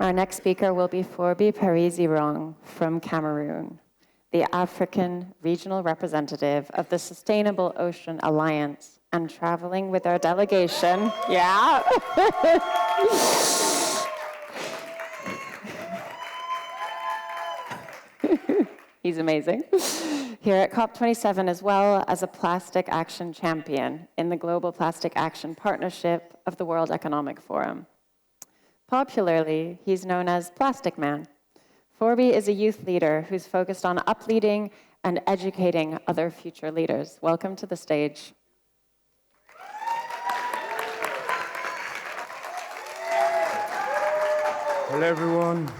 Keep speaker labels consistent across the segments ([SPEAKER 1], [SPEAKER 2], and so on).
[SPEAKER 1] Our next speaker will be Forbi Perise Eyong from Cameroon, the African regional representative of the Sustainable Ocean Alliance, and traveling with our delegation. Yeah. He's amazing. Here at COP27, as well as a plastic action champion in the Global Plastic Action Partnership of the World Economic Forum. Popularly, he's known as Plastic Man. Forbi is a youth leader who's focused on upleading and educating other future leaders. Welcome to the stage.
[SPEAKER 2] Hello, everyone.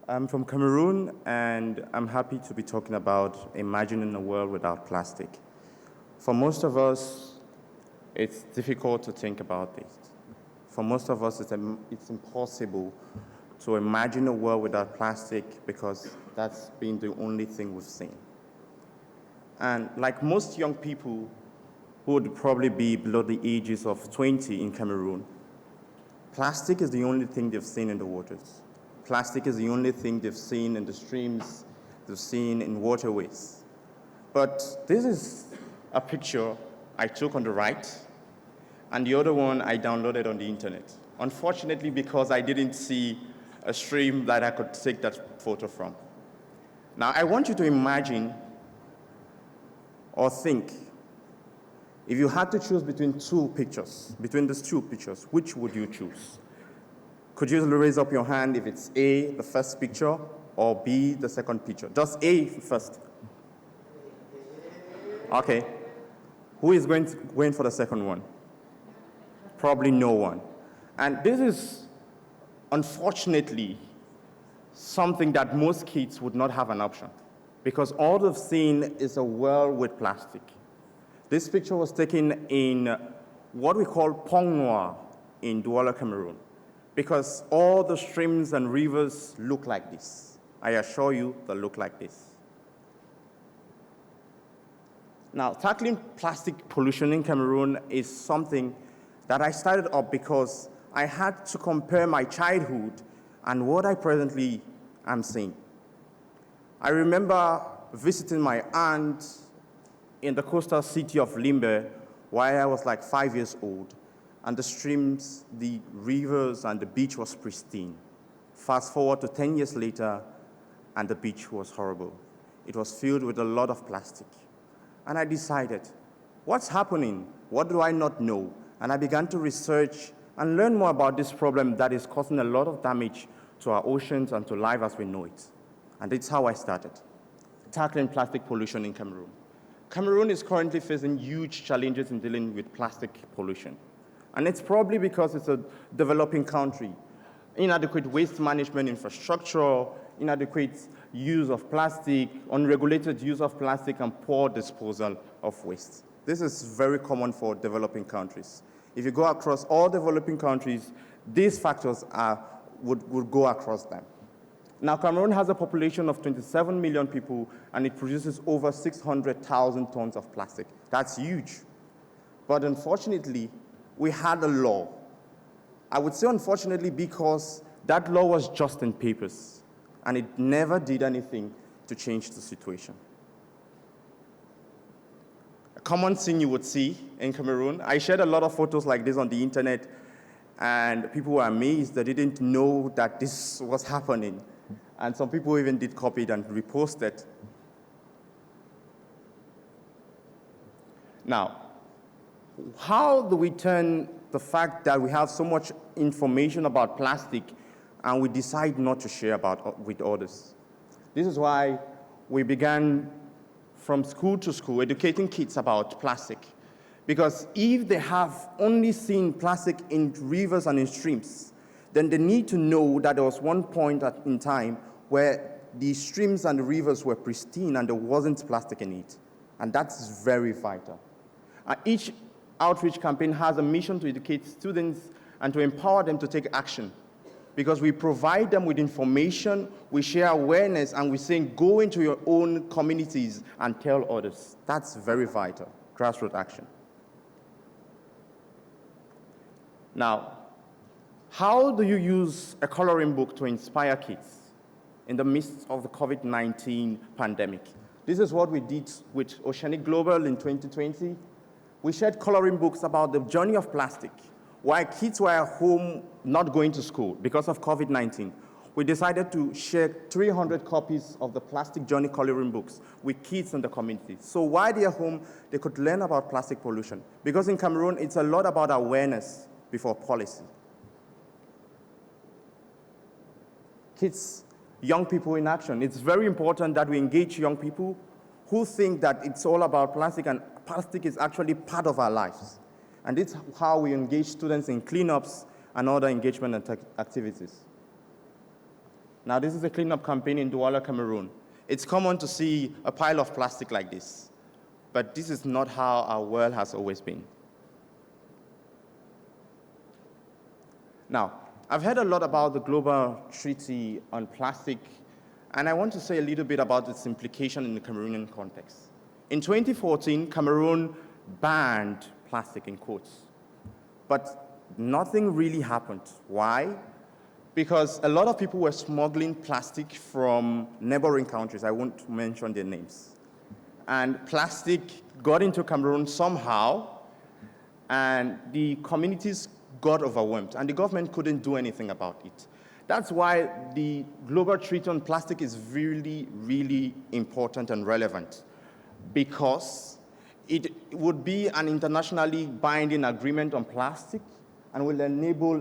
[SPEAKER 2] I'm from Cameroon, and I'm happy to be talking about imagining a world without plastic. For most of us, it's difficult to think about this. For most of us, it's impossible to imagine a world without plastic because that's been the only thing we've seen. And like most young people who would probably be below the ages of 20 in Cameroon, plastic is the only thing they've seen in the waters. Plastic is the only thing they've seen in the streams, they've seen in waterways. But this is a picture I took on the right, and the other one I downloaded on the internet. Unfortunately, because I didn't see a stream that I could take that photo from. Now, I want you to imagine or think, if you had to choose between these two pictures, which would you choose? Could you raise up your hand if it's A, the first picture, or B, the second picture? Just A first. Okay. Who is going for the second one? Probably no one. And this is, unfortunately, something that most kids would not have an option, because all they've seen is a world with plastic. This picture was taken in what we call Pont Noir in Douala, Cameroon, because all the streams and rivers look like this. I assure you, they look like this. Now, tackling plastic pollution in Cameroon is something that I started up because I had to compare my childhood and what I presently am seeing. I remember visiting my aunt in the coastal city of Limbe while I was like 5 years old, and the streams, the rivers, and the beach was pristine. Fast forward to 10 years later, and the beach was horrible. It was filled with a lot of plastic. And I decided, what's happening? What do I not know? And I began to research and learn more about this problem that is causing a lot of damage to our oceans and to life as we know it. And that's how I started, tackling plastic pollution in Cameroon. Cameroon is currently facing huge challenges in dealing with plastic pollution. And it's probably because it's a developing country. Inadequate waste management infrastructure, inadequate use of plastic, unregulated use of plastic, and poor disposal of waste. This is very common for developing countries. If you go across all developing countries, these factors would go across them. Now, Cameroon has a population of 27 million people, and it produces over 600,000 tons of plastic. That's huge. But unfortunately, we had a law. I would say unfortunately because that law was just in papers, and it never did anything to change the situation. A common thing you would see in Cameroon, I shared a lot of photos like this on the internet, and people were amazed. They didn't know that this was happening. And some people even did copy it and repost it. Now, how do we turn the fact that we have so much information about plastic and we decide not to share with others? This is why we began from school to school educating kids about plastic. Because if they have only seen plastic in rivers and in streams, then they need to know that there was one point in time where the streams and the rivers were pristine and there wasn't plastic in it. And that's very vital. Each outreach campaign has a mission to educate students and to empower them to take action. Because we provide them with information, we share awareness, and we say, go into your own communities and tell others. That's very vital, grassroots action. Now, How do you use a coloring book to inspire kids in the midst of the COVID-19 pandemic? This is what we did with Oceanic Global in 2020. We shared coloring books about the journey of plastic. While kids were at home not going to school because of COVID-19, we decided to share 300 copies of the plastic journey coloring books with kids in the community. So while they're home, they could learn about plastic pollution. Because in Cameroon, it's a lot about awareness before policy. Kids, young people in action. It's very important that we engage young people who think that it's all about plastic, and plastic is actually part of our lives. And it's how we engage students in cleanups and other engagement activities. Now, this is a cleanup campaign in Douala, Cameroon. It's common to see a pile of plastic like this, but this is not how our world has always been. Now, I've heard a lot about the Global Treaty on Plastic, and I want to say a little bit about its implication in the Cameroonian context. In 2014, Cameroon banned plastic, in quotes, but nothing really happened. Why? Because a lot of people were smuggling plastic from neighboring countries. I won't mention their names. And plastic got into Cameroon somehow, and the communities got overwhelmed, and the government couldn't do anything about it. That's why the Global Treaty on Plastic is really, really important and relevant, because it would be an internationally binding agreement on plastic and will enable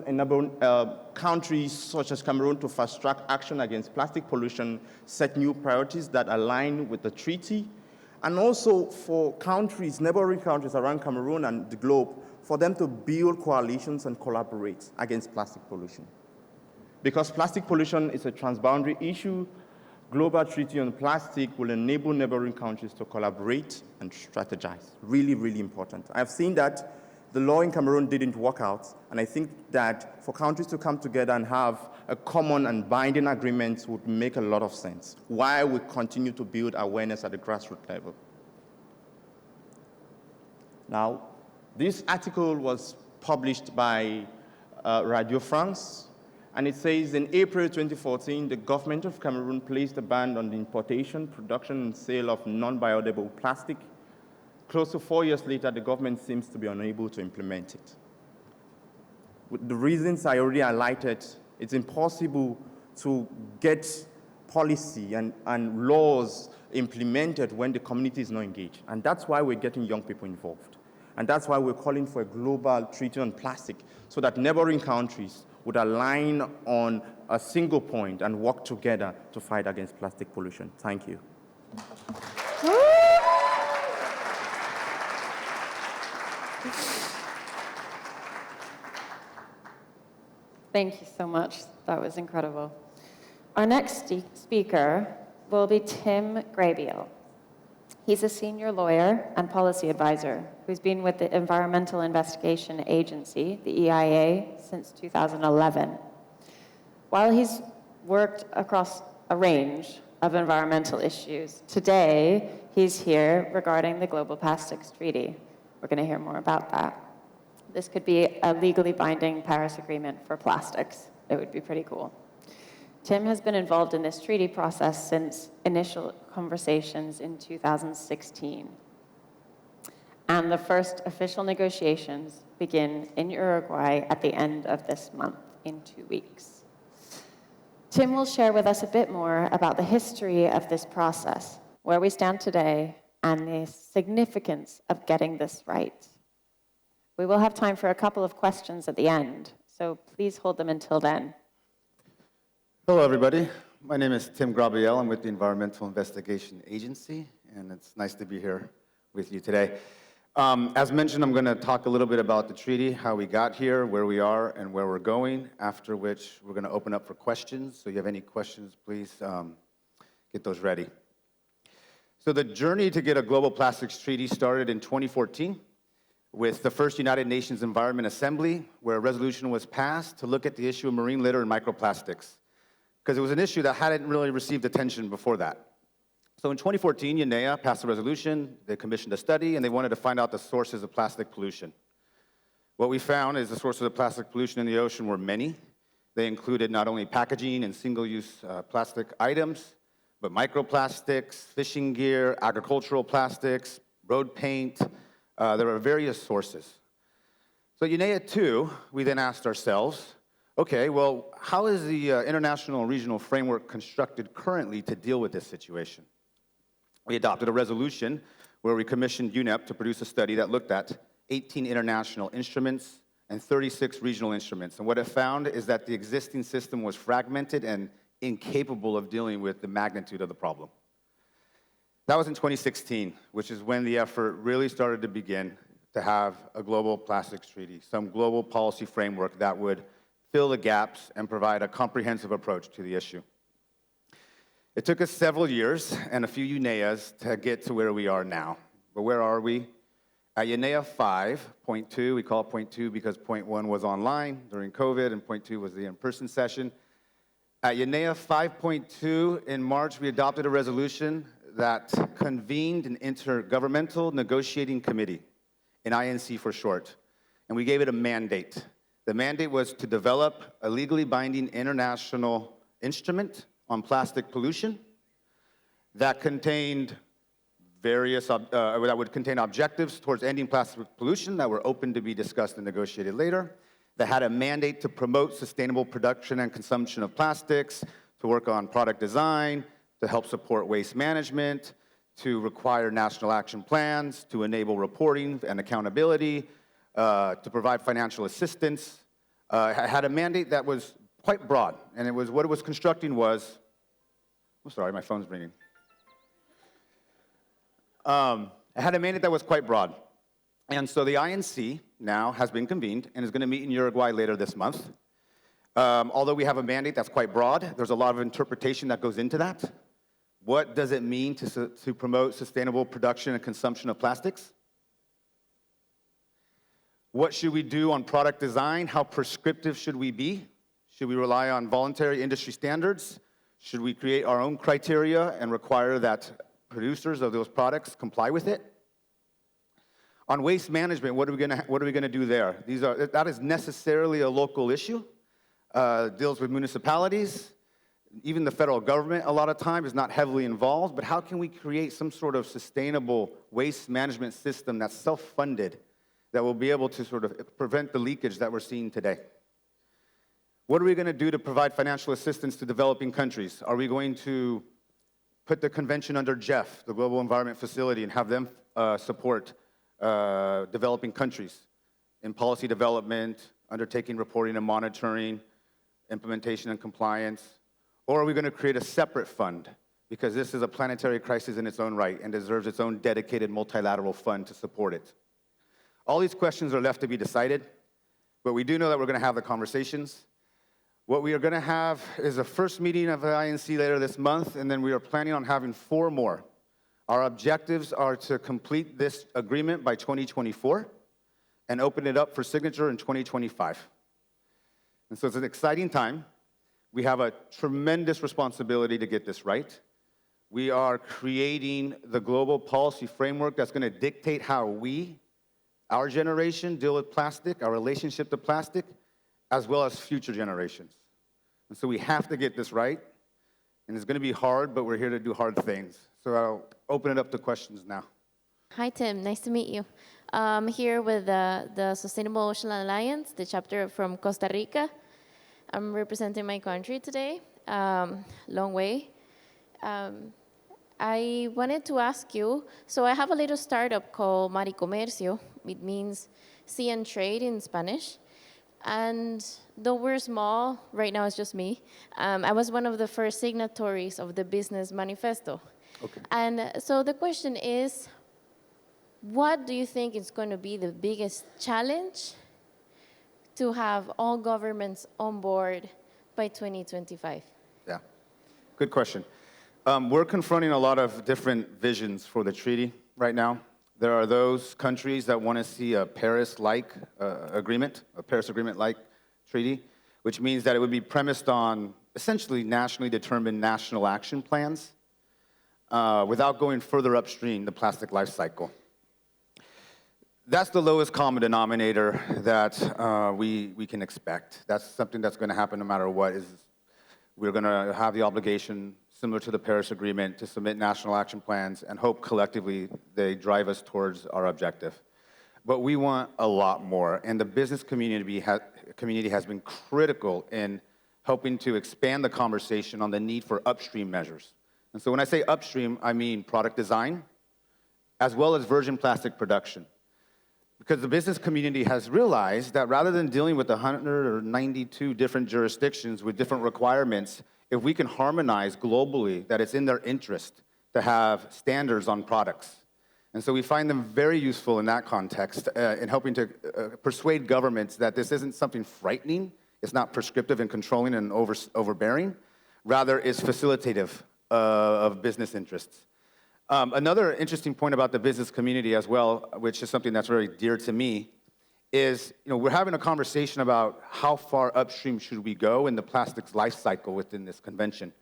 [SPEAKER 2] countries such as Cameroon to fast-track action against plastic pollution, set new priorities that align with the treaty, and also for countries, neighboring countries around Cameroon and the globe, for them to build coalitions and collaborate against plastic pollution. Because plastic pollution is a transboundary issue, Global Treaty on Plastic will enable neighboring countries to collaborate and strategize. Really, really important. I've seen that the law in Cameroon didn't work out, and I think that for countries to come together and have a common and binding agreement would make a lot of sense, while we continue to build awareness at the grassroots level. Now, this article was published by Radio France, and it says, in April 2014, the government of Cameroon placed a ban on the importation, production, and sale of non-biodegradable plastic. Close to 4 years later, the government seems to be unable to implement it. With the reasons I already highlighted, it's impossible to get policy and laws implemented when the community is not engaged. And that's why we're getting young people involved. And that's why we're calling for a global treaty on plastic, so that neighboring countries would align on a single point and work together to fight against plastic pollution. Thank you.
[SPEAKER 1] Thank you so much. That was incredible. Our next speaker will be Tim Grabiel. He's a senior lawyer and policy advisor who's been with the Environmental Investigation Agency, the EIA, since 2011. While he's worked across a range of environmental issues, today he's here regarding the Global Plastics Treaty. We're going to hear more about that. This could be a legally binding Paris Agreement for plastics. It would be pretty cool. Tim has been involved in this treaty process since initial conversations in 2016. And the first official negotiations begin in Uruguay at the end of this month, in 2 weeks. Tim will share with us a bit more about the history of this process, where we stand today, and the significance of getting this right. We will have time for a couple of questions at the end, so please hold them until then.
[SPEAKER 3] Hello, everybody. My name is Tim Grabiel. I'm with the Environmental Investigation Agency, and it's nice to be here with you today. As mentioned, I'm going to talk a little bit about the treaty, how we got here, where we are, and where we're going, after which we're going to open up for questions. So if you have any questions, please get those ready. So the journey to get a global plastics treaty started in 2014 with the first United Nations Environment Assembly, where a resolution was passed to look at the issue of marine litter and microplastics, because it was an issue that hadn't really received attention before that. So in 2014, UNEA passed a resolution, they commissioned a study, and they wanted to find out the sources of plastic pollution. What we found is the sources of plastic pollution in the ocean were many. They included not only packaging and single-use plastic items, but microplastics, fishing gear, agricultural plastics, road paint. There were various sources. So UNEA 2, we then asked ourselves, okay, well, how is the international and regional framework constructed currently to deal with this situation? We adopted a resolution where we commissioned UNEP to produce a study that looked at 18 international instruments and 36 regional instruments. And what it found is that the existing system was fragmented and incapable of dealing with the magnitude of the problem. That was in 2016, which is when the effort really started to begin to have a global plastics treaty, some global policy framework that would fill the gaps and provide a comprehensive approach to the issue. It took us several years and a few UNEAs to get to where we are now. But where are we? At UNEA 5.2, we call it point 2 because point 1 was online during COVID and point 2 was the in-person session. At UNEA 5.2 in March, we adopted a resolution that convened an intergovernmental negotiating committee, an INC for short, and we gave it a mandate. The mandate was to develop a legally binding international instrument on plastic pollution that contained that would contain objectives towards ending plastic pollution that were open to be discussed and negotiated later, that had a mandate to promote sustainable production and consumption of plastics, to work on product design, to help support waste management, to require national action plans, to enable reporting and accountability, to provide financial assistance. It had a mandate that was quite broad, and what it was constructing was, I'm sorry, my phone's ringing. It had a mandate that was quite broad. And so the INC now has been convened and is going to meet in Uruguay later this month. Although we have a mandate that's quite broad, there's a lot of interpretation that goes into that. What does it mean to promote sustainable production and consumption of plastics? What should we do on product design? How prescriptive should we be? Should we rely on voluntary industry standards? Should we create our own criteria and require that producers of those products comply with it? On waste management, what are we going to do there? That is necessarily a local issue. Deals with municipalities. Even the federal government, a lot of time, is not heavily involved. But how can we create some sort of sustainable waste management system that's self-funded, that will be able to sort of prevent the leakage that we're seeing today? What are we going to do to provide financial assistance to developing countries? Are we going to put the convention under GEF, the Global Environment Facility, and have them support developing countries in policy development, undertaking reporting and monitoring, implementation and compliance? Or are we going to create a separate fund? Because this is a planetary crisis in its own right and deserves its own dedicated multilateral fund to support it. All these questions are left to be decided, but we do know that we're going to have the conversations. What we are going to have is a first meeting of the INC later this month, and then we are planning on having 4 more. Our objectives are to complete this agreement by 2024 and open it up for signature in 2025. And so it's an exciting time. We have a tremendous responsibility to get this right. We are creating the global policy framework that's going to dictate how we, our generation, deal with plastic, our relationship to plastic, as well as future generations. And so we have to get this right. And it's going to be hard, but we're here to do hard things. So I'll open it up to questions now.
[SPEAKER 4] Hi, Tim. Nice to meet you. I'm here with the Sustainable Ocean Alliance, the chapter from Costa Rica. I'm representing my country today, long way. I wanted to ask you, so I have a little startup called Maricomercio. It means sea and trade in Spanish. And though we're small, right now it's just me, I was one of the first signatories of the business manifesto.
[SPEAKER 3] Okay.
[SPEAKER 4] And so the question is, what do you think is going to be the biggest challenge to have all governments on board by 2025?
[SPEAKER 3] Yeah, good question. We're confronting a lot of different visions for the treaty right now. There are those countries that want to see a Paris-like agreement, a Paris Agreement-like treaty, which means that it would be premised on essentially nationally determined national action plans without going further upstream the plastic life cycle. That's the lowest common denominator that we can expect. That's something that's going to happen no matter what. Is we're going to have the obligation, similar to the Paris Agreement, to submit national action plans and hope collectively they drive us towards our objective. But we want a lot more, and the business community has been critical in helping to expand the conversation on the need for upstream measures. And so when I say upstream, I mean product design, as well as virgin plastic production. Because the business community has realized that rather than dealing with 192 different jurisdictions with different requirements, if we can harmonize globally, that it's in their interest to have standards on products. And so we find them very useful in that context, in helping to persuade governments that this isn't something frightening, it's not prescriptive and controlling and overbearing, rather it's facilitative of business interests. Another interesting point about the business community as well, which is something that's very dear to me, is we're having a conversation about how far upstream should we go in the plastics life cycle within this convention.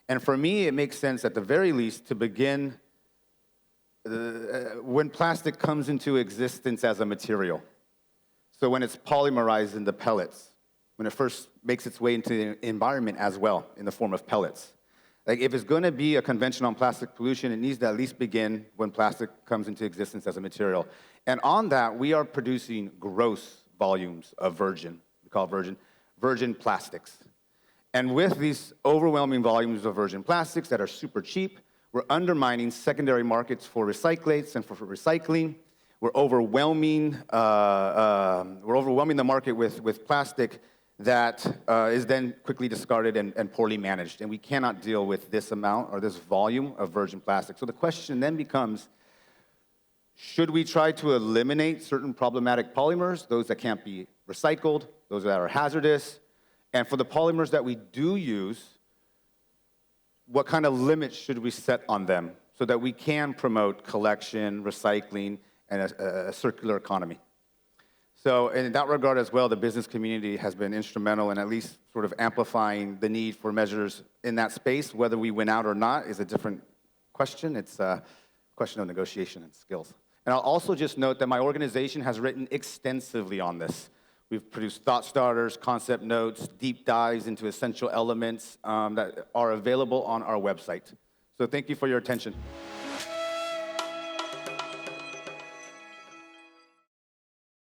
[SPEAKER 3] And for me, it makes sense at the very least to begin when plastic comes into existence as a material. So when it's polymerized into pellets, when it first makes its way into the environment as well in the form of pellets. Like if it's going to be a convention on plastic pollution, it needs to at least begin when plastic comes into existence as a material. And on that, we are producing gross volumes of we call virgin plastics. And with these overwhelming volumes of virgin plastics that are super cheap, we're undermining secondary markets for recyclates and for recycling. We're overwhelming the market with plastic that is then quickly discarded and poorly managed. And we cannot deal with this amount or this volume of virgin plastic. So the question then becomes, should we try to eliminate certain problematic polymers, those that can't be recycled, those that are hazardous? And for the polymers that we do use, what kind of limits should we set on them so that we can promote collection, recycling, and a circular economy? So in that regard as well, the business community has been instrumental in at least sort of amplifying the need for measures in that space. Whether we win out or not is a different question. It's a question of negotiation and skills. And I'll also just note that my organization has written extensively on this. We've produced thought starters, concept notes, deep dives into essential elements that are available on our website. So thank you for your attention.